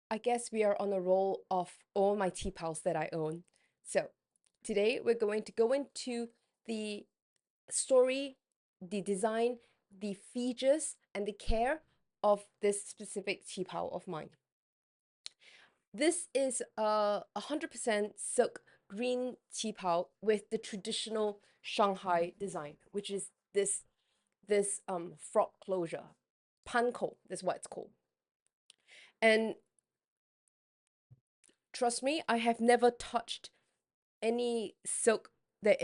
I guess we are on a roll of all my tea pals that I own. So today we're going to go into the story, the design, the features, and the care of this specific tea pal of mine. This is a 100% silk green tea pal with the traditional Shanghai design, which is this frog closure. Panko is what it's called. And trust me, I have never touched any silk that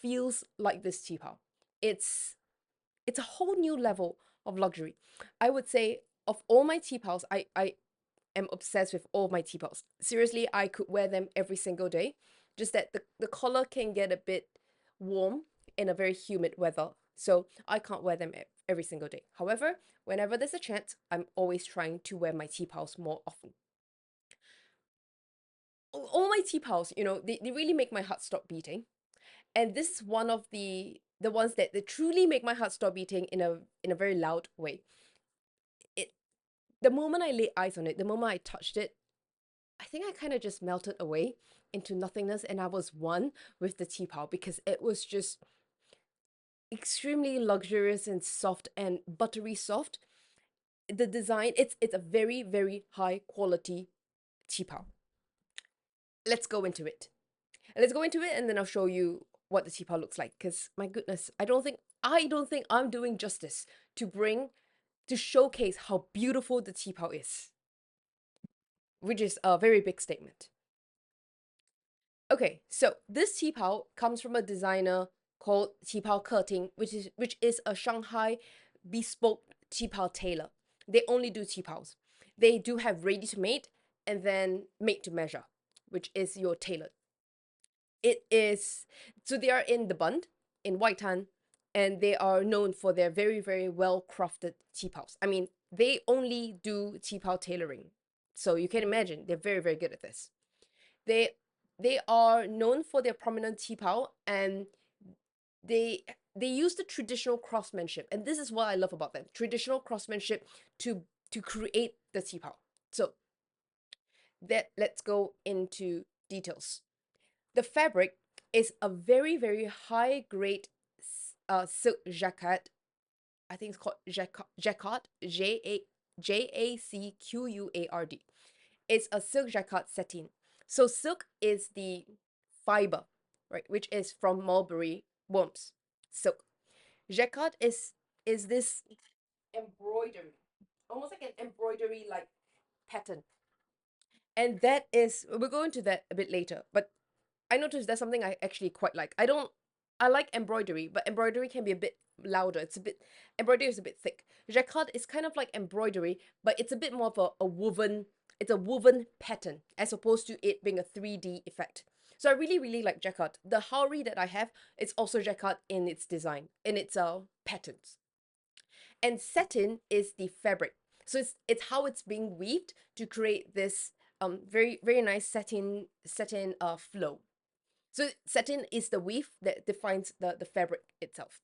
feels like this qipao. It's it's a whole new level of luxury. I would say of all my qipao, I am obsessed with all my qipao. Seriously, I could wear them every single day. Just that the collar can get a bit warm in a very humid weather. So I can't wear them every single day. However, whenever there's a chance, I'm always trying to wear my qipao more often. All my qipao, they really make my heart stop beating. And this is one of the ones that truly make my heart stop beating in a very loud way. It The moment I laid eyes on it, the moment I touched it, I think I kind of just melted away into nothingness, and I was one with the qipao because it was just extremely luxurious and soft and buttery soft. The design, it's a very high quality qipao. Let's go into it. Let's go into it, and then I'll show you what the qipao looks like. Because my goodness, I don't think I'm doing justice to showcase how beautiful the qipao is, which is a very big statement. Okay, so this qipao comes from a designer called qipao Keting, which is a Shanghai bespoke qipao tailor. They only do qipaos. They do have ready to made and then made to measure, which is your tailored. It is so they are in the Bund in Whitehand, and they are known for their very well crafted qipaos. I mean, they only do qipao tailoring, so you can imagine they're very good at this. They they are known for their prominent qipao, and they they use the traditional craftsmanship, and this is what I love about them: traditional craftsmanship to create the qipao. So that let's go into details. The fabric is a very high grade silk jacquard. I think it's called jacquard, Jacquard. It's a silk jacquard satin. So silk is the fiber, right, which is from mulberry worms. Silk. Jacquard is this embroidery, almost like an embroidery like pattern. And that is we'll go into that a bit later. But I noticed that's something I actually quite like. I like embroidery, but embroidery can be a bit louder. Embroidery is a bit thick. Jacquard is kind of like embroidery, but it's a bit more of it's a woven pattern as opposed to it being a 3D effect. So I really like jacquard. The Haori that I have, it's also jacquard in its design, in its patterns. And satin is the fabric. So it's how it's being weaved to create this very nice satin flow. So satin is the weave that defines the fabric itself,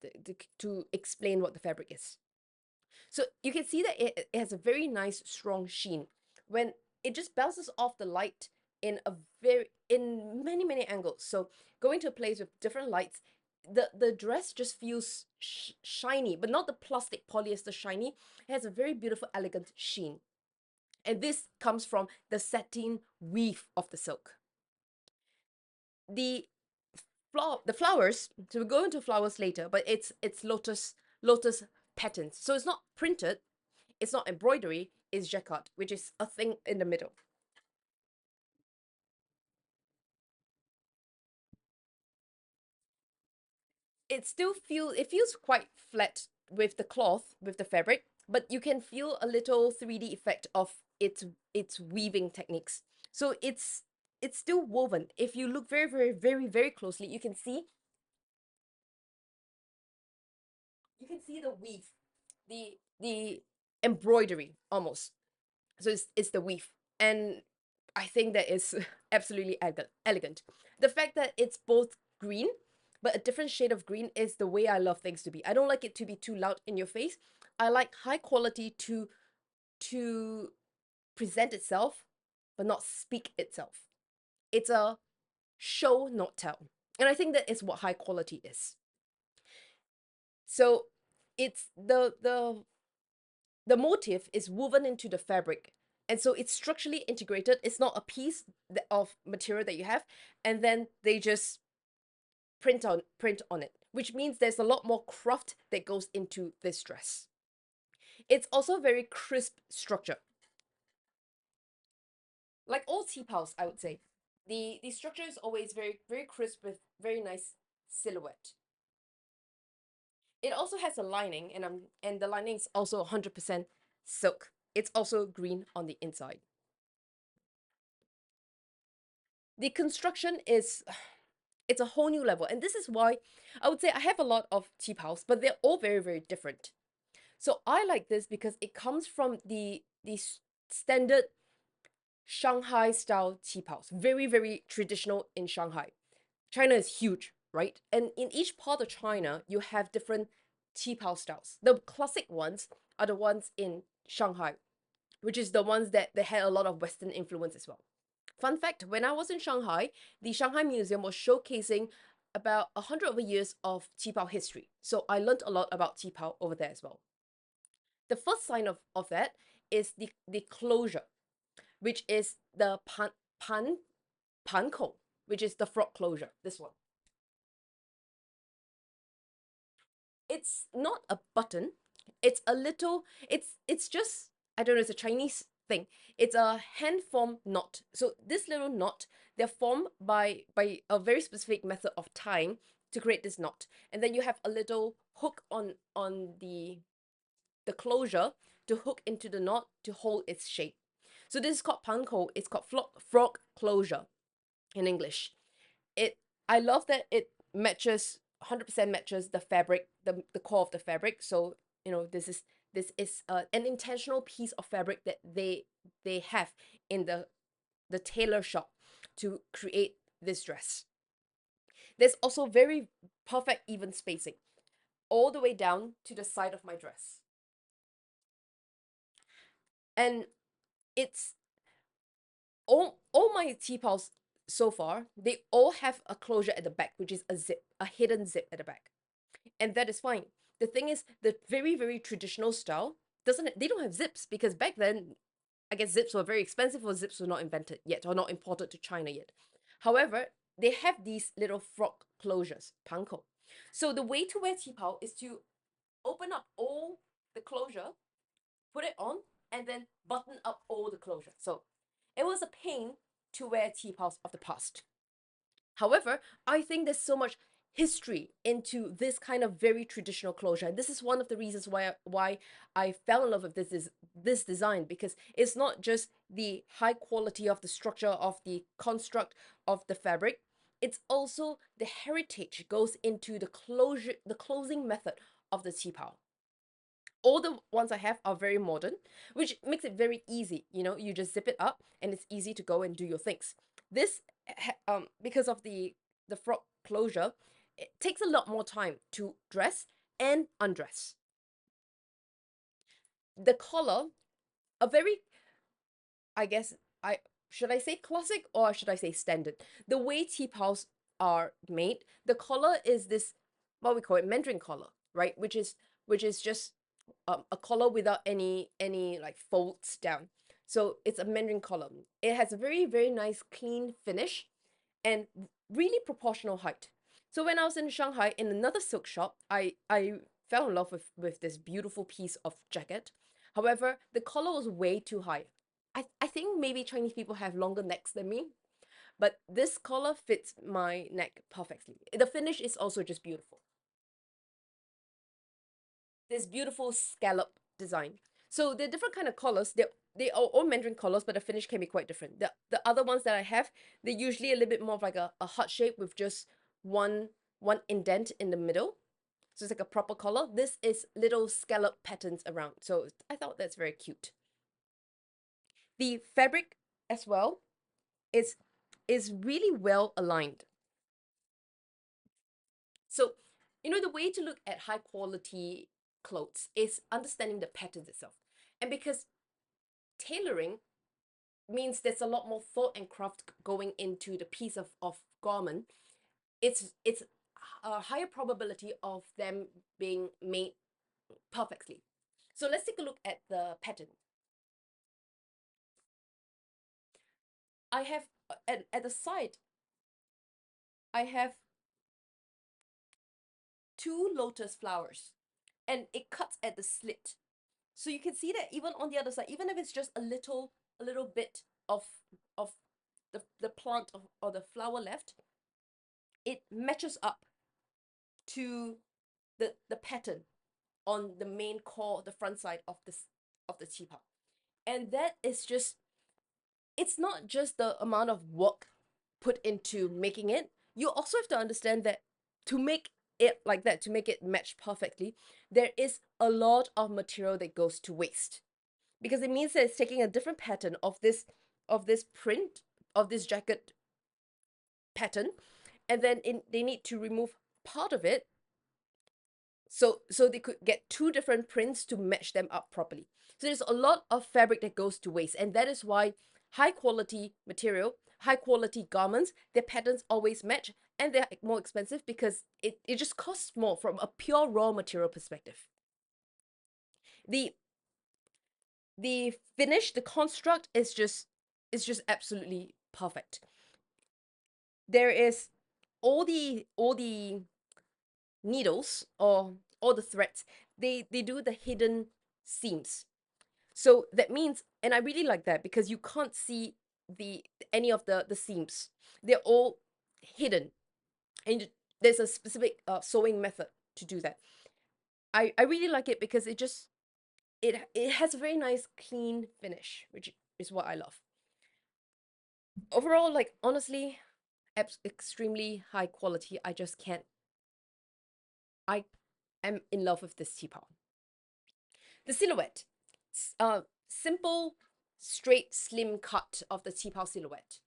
to explain what the fabric is. So you can see that it has a very nice strong sheen when it just bounces off the light in many angles. So going to a place with different lights, the dress just feels shiny, but not the plastic polyester shiny. It has a very beautiful, elegant sheen, and this comes from the satin weave of the silk. The the flowers. So we'll go into flowers later, but it's lotus patterns. So it's not printed, it's not embroidery, it's jacquard, which is a thing in the middle. It feels quite flat with the cloth, with the fabric, but you can feel a little 3D effect of its weaving techniques. So it's still woven. If you look very closely, you can see the weave, the embroidery almost. So it's the weave, and I think that is absolutely elegant. The fact that it's both green, but a different shade of green is the way I love things to be. I don't like it to be too loud in your face. I like high quality to present itself, but not speak itself. It's a show, not tell. And I think that is what high quality is. So it's the motif is woven into the fabric. And so it's structurally integrated. It's not a piece of material that you have, and then they just print on it, which means there's a lot more craft that goes into this dress. It's also very crisp structure. Like all qipaos, I would say. The structure is always very crisp with very nice silhouette. It also has a lining, and the lining is also 100% silk. It's also green on the inside. The construction is it's a whole new level, and this is why I would say I have a lot of qipaos, but they're all very different. So I like this because it comes from the standard Shanghai style qipaos, very traditional in Shanghai. China is huge, right? And in each part of China, you have different qipao styles. The classic ones are the ones in Shanghai, which is the ones that had a lot of Western influence as well. Fun fact, when I was in Shanghai, the Shanghai Museum was showcasing about 100 over years of qipao history. So I learned a lot about qipao over there as well. The first sign of that is the closure, which is the panko, which is the frog closure, this one. It's not a button. It's a little, it's just, I don't know, it's a Chinese thing. It's a hand formed knot. So this little knot, they're formed by a very specific method of tying to create this knot. And then you have a little hook on the closure to hook into the knot to hold its shape. So this is called panko. It's called frog closure in English. It I love that it matches 100% matches the fabric, the core of the fabric. So this is an intentional piece of fabric that they have in the tailor shop to create this dress. There's also very perfect even spacing all the way down to the side of my dress. And it's all my T-pals so far, they all have a closure at the back, which is a zip, a hidden zip at the back. And that is fine. The thing is, the very traditional style they don't have zips, because back then, I guess zips were very expensive, or zips were not invented yet or not imported to China yet. However, they have these little frog closures, panko. So the way to wear qipao is to open up all the closure, put it on, and then button up all the closure. So it was a pain to wear qipaos of the past. However, I think there's so much history into this kind of very traditional closure. And this is one of the reasons why I fell in love with this design, because it's not just the high quality of the structure of the construct of the fabric, it's also the heritage goes into the closing method of the qipao. All the ones I have are very modern, which makes it very easy. You just zip it up and it's easy to go and do your things. This, because of the frog closure, it takes a lot more time to dress and undress. The collar, a very, I guess, I should I say classic or should I say standard? The way qipaos are made, the collar is this, what we call it, mandarin collar, right? Which is just a collar without any like folds down. So it's a mandarin collar. It has a very nice clean finish and really proportional height. So when I was in Shanghai in another silk shop, I fell in love with this beautiful piece of jacket. However, the collar was way too high. I think maybe Chinese people have longer necks than me, but this collar fits my neck perfectly. The finish is also just beautiful. This beautiful scallop design. So they're different kind of collars. They are all Mandarin collars, but the finish can be quite different. The other ones that I have, they're usually a little bit more of like a heart shape with just one indent in the middle. So it's like a proper collar. This is little scallop patterns around. So I thought that's very cute. The fabric as well is is really well aligned. So, the way to look at high quality clothes is understanding the patterns itself. And because tailoring means there's a lot more thought and craft going into the piece of garment. It's a higher probability of them being made perfectly. So let's take a look at the pattern. I have at the side, I have two lotus flowers, and it cuts at the slit. So you can see that even on the other side, even if it's just a little bit of the plant or the flower left, it matches up to the pattern on the main core, the front side of this of the qipao. And that is just, it's not just the amount of work put into making it. You also have to understand that to make it like that, to make it match perfectly, there is a lot of material that goes to waste, because it means that it's taking a different pattern of this print of this jacket pattern, and then they need to remove part of it, so they could get two different prints to match them up properly. So there's a lot of fabric that goes to waste, and that is why high quality material, high quality garments, their patterns always match, and they're more expensive because it just costs more from a pure raw material perspective. The the finish, the construct is just absolutely perfect. There is all the needles or all the threads, they do the hidden seams. So that means, and I really like that because you can't see the any of the seams. They're all hidden, and there's a specific sewing method to do that. I really like it because it has a very nice clean finish, which is what I love. Overall, like honestly, extremely high quality. I just can't. I am in love with this teapot. The silhouette, simple, straight, slim cut of the qipao silhouette.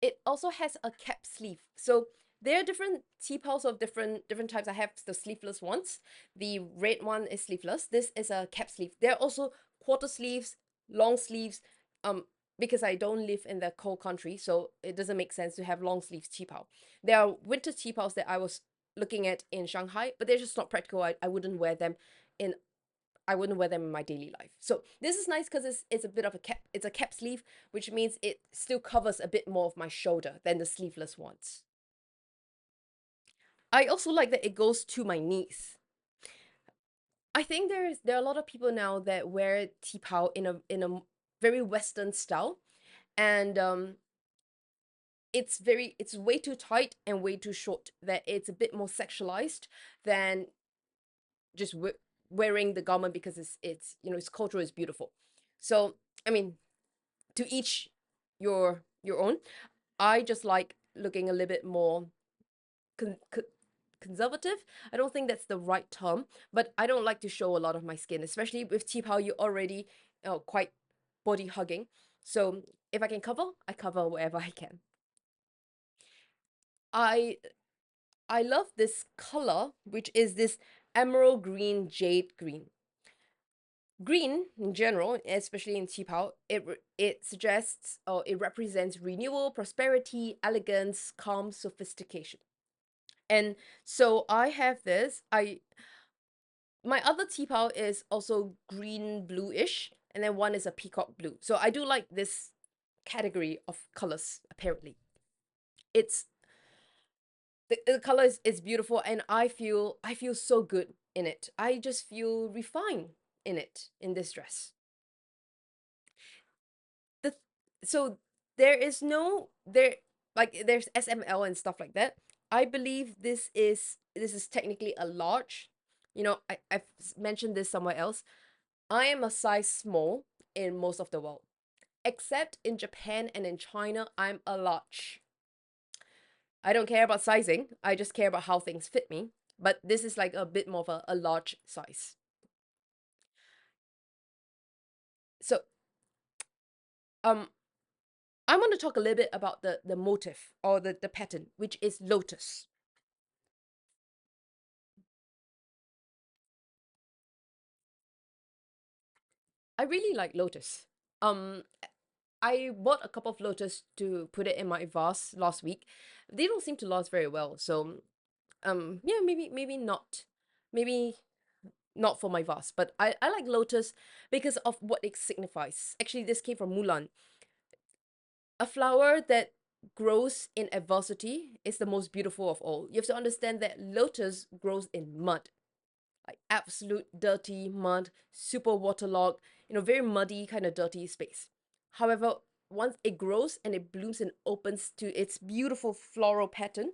It also has a cap sleeve. So there are different qipao of different types. I have the sleeveless ones. The red one is sleeveless. This is a cap sleeve. There are also quarter sleeves, long sleeves. Um, because I don't live in the cold country, so it doesn't make sense to have long sleeves qipao. There are winter qipaos that I was looking at in Shanghai, but they're just not practical. I wouldn't wear them in I wouldn't wear them in my daily life. So this is nice because it's a bit of a cap. It's a cap sleeve, which means it still covers a bit more of my shoulder than the sleeveless ones. I also like that it goes to my knees. I think there are a lot of people now that wear tipao in a very Western style, and it's way too tight and way too short. That it's a bit more sexualized than just wearing the garment because it's its culture is beautiful. So I mean, to each your own. I just like looking a little bit more con- con- conservative. I don't think that's the right term, but I don't like to show a lot of my skin, especially with qipao. You're already quite body hugging, so if I can cover, I cover wherever I can. I I love this color, which is this emerald green, jade green. Green in general, especially in qipao, it suggests or it represents renewal, prosperity, elegance, calm, sophistication. And so I have this. I My other qipao is also green bluish, and then one is a peacock blue. So I do like this category of colors. Apparently, it's the color is beautiful, and I feel so good in it. I just feel refined in it in this dress. the so there is no there like there's SML and stuff like that. I believe this is technically a large. I've mentioned this somewhere else. I am a size small in most of the world, except in Japan and in China. I'm a large. I don't care about sizing. I just care about how things fit me. But this is like a bit more of a large size. So um I want to talk a little bit about the motif or the pattern, which is lotus. I really like lotus. Um, I bought a couple of lotus to put it in my vase last week. They don't seem to last very well, so yeah, maybe not, maybe not for my vase. But I like lotus because of what it signifies. Actually, this came from Mulan. A flower that grows in adversity is the most beautiful of all. You have to understand that lotus grows in mud, like absolute dirty mud, super waterlogged, very muddy, kind of dirty space. However, once it grows and it blooms and opens to its beautiful floral pattern,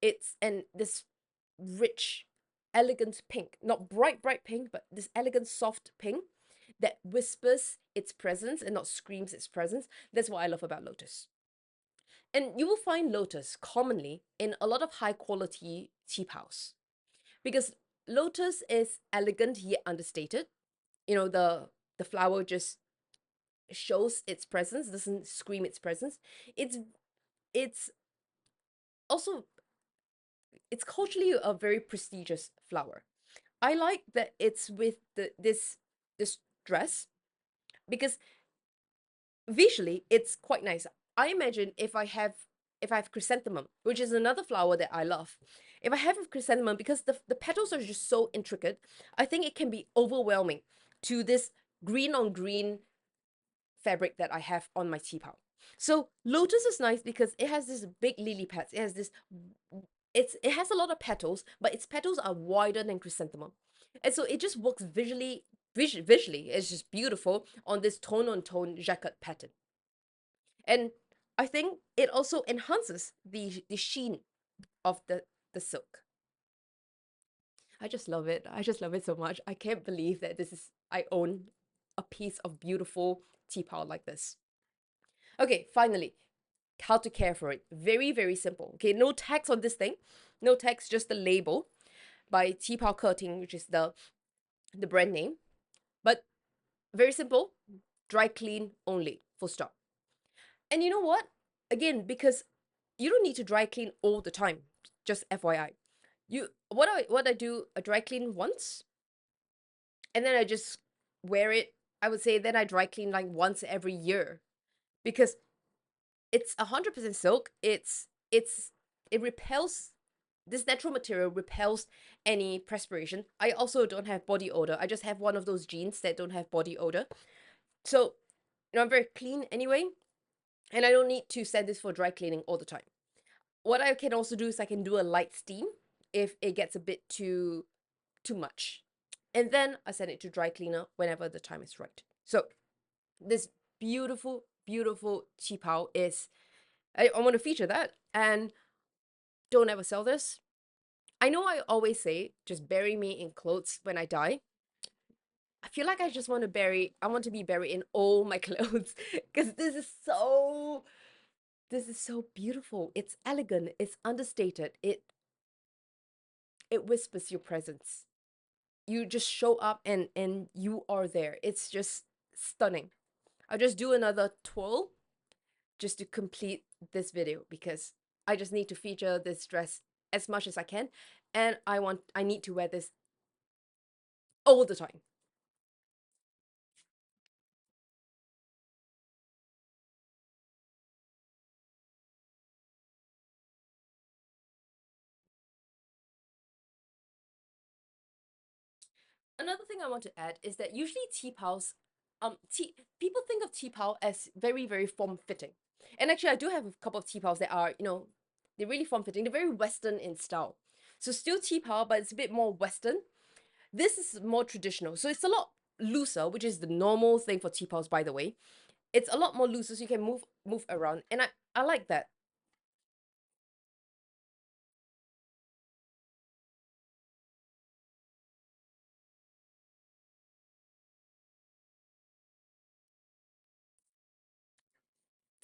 it's and this rich, elegant pink, not bright, bright pink, but this elegant, soft pink that whispers its presence and not screams its presence. That's what I love about lotus. And you will find lotus commonly in a lot of high quality qipao because lotus is elegant yet understated. The flower just shows its presence, doesn't scream its presence. It's also it's culturally a very prestigious flower. I like that it's with this dress because visually it's quite nice. I imagine if I have chrysanthemum, which is another flower that I love. If I have a chrysanthemum, because the petals are just so intricate, I think it can be overwhelming to this green on green fabric that I have on my qipao. So lotus is nice because it has this big lily pads. It has this it has a lot of petals, but its petals are wider than chrysanthemum. And so it just works visually, it's just beautiful on this tone on tone jacquard pattern. And I think it also enhances the sheen of the silk. I just love it. I just love it so much. I can't believe that I own a piece of beautiful qipao like this. Okay, finally, how to care for it. Very, very simple. Okay, no tags on this thing. No tags, just the label by qipao Curting, which is the brand name. But very simple, dry clean only, full stop. And you know what? Again, because you don't need to dry clean all the time. Just FYI. What I do, I dry clean once, and then I just wear it. I would say then I dry clean like once every year because it's 100% silk. It repels, this natural material repels any perspiration. I also don't have body odor. I just have one of those jeans that don't have body odor. So, I'm very clean anyway, and I don't need to send this for dry cleaning all the time. What I can also do is I can do a light steam if it gets a bit too much. And then I send it to dry cleaner whenever the time is right. So this beautiful, beautiful qipao is I want to feature that, and don't ever sell this. I know I always say just bury me in clothes when I die. I feel like I want to be buried in all my clothes because this is so beautiful. It's elegant, it's understated. It whispers your presence. You just show up and you are there. It's just stunning. I'll just do another twirl just to complete this video because I just need to feature this dress as much as I can, and I need to wear this all the time. Another thing I want to add is that usually T-Pals, people think of T-Pal as very, very form-fitting. And actually, I do have a couple of T-Pals that are, they're really form-fitting. They're very Western in style. So still T-Pal, but it's a bit more Western. This is more traditional. So it's a lot looser, which is the normal thing for T-Pals, by the way. It's a lot more looser, so you can move around. And I like that.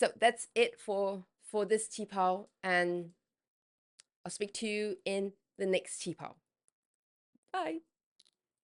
So that's it for this T-Pal, and I'll speak to you in the next T-Pal. Bye.